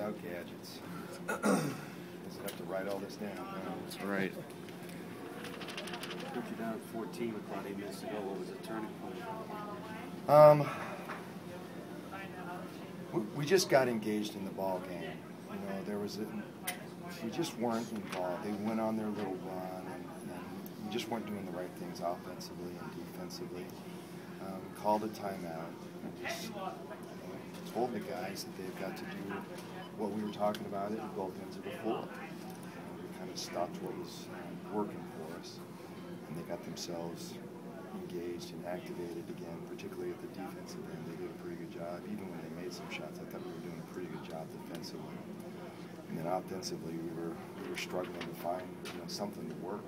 Without gadgets. Doesn't have to write all this down. No. That's right. Put you down at 14 with about 8 minutes to go. What was the turning point? We just got engaged in the ball game. You know, we just weren't involved. They went on their little run, and we just weren't doing the right things offensively and defensively. Called a timeout. And just told the guys that they've got to do what we were talking about at both ends of the floor. We kind of stopped what was working for us, and they got themselves engaged and activated again, particularly at the defensive end. They did a pretty good job. Even when they made some shots, I thought we were doing a pretty good job defensively. And then offensively, we were struggling to find something to work.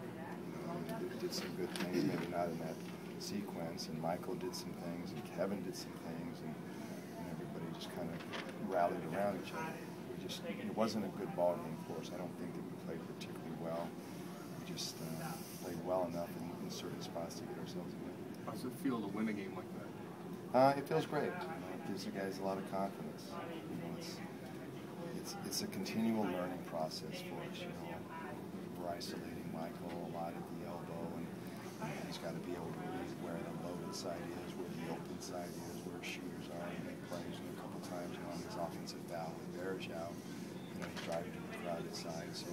We did some good things, maybe not in that sequence. And Michael did some things, and Kevin did some things, and everybody just kind of rallied around each other. It wasn't a good ball game for us. I don't think that we played particularly well. We just played well enough in certain spots to get ourselves in. How does it feel to win a game like that? It feels great. It gives the guys a lot of confidence. It's a continual learning process for us. We're isolating Michael a lot at the elbow, and he's got to be able to read where the loaded side is, where the open side is, where shooters are, and make plays. And a couple times on his offensive foul with Bearish out, he's driving to the crowded side. So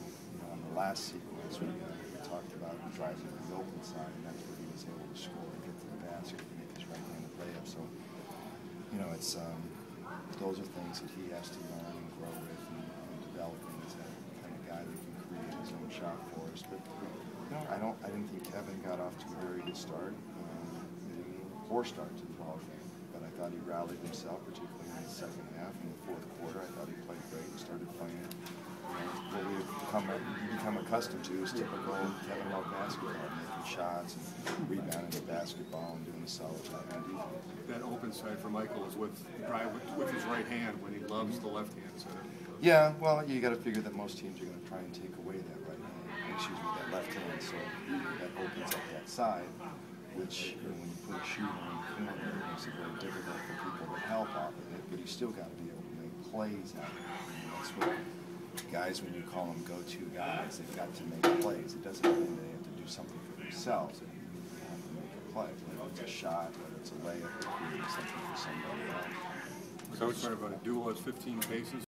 on the last sequence, we talked about driving to the open side, and that's where he was able to score and get to the basket and make his right-handed layup. So it's those are things that he has to learn and grow with and develop. And he's that kind of guy that can create his own shot for us. But I didn't think Kevin got off to a very good start. Poor start to the ball game. But I thought he rallied himself, particularly in the second half. In the fourth quarter, I thought he played great and started playing what we've become accustomed to is typical Kevin Love basketball, making shots and rebounding the basketball and doing the solid job on defense. That open side for Michael is with his right hand when he loves the left hand side. Yeah, well, you got to figure that most teams are going to try and take away that right hand, that left hand, so that opens up that side, which when you put a shooter in the corner, it makes it very difficult for people to help off of it, but you still got to be able to make plays out of it. That's what guys, when you call them go-to guys, they've got to make plays. It doesn't mean they have to do something for themselves. They have to make a play, whether it's a shot, whether it's a layup, or creating something for somebody else. So it's sort of a duel at 15 paces.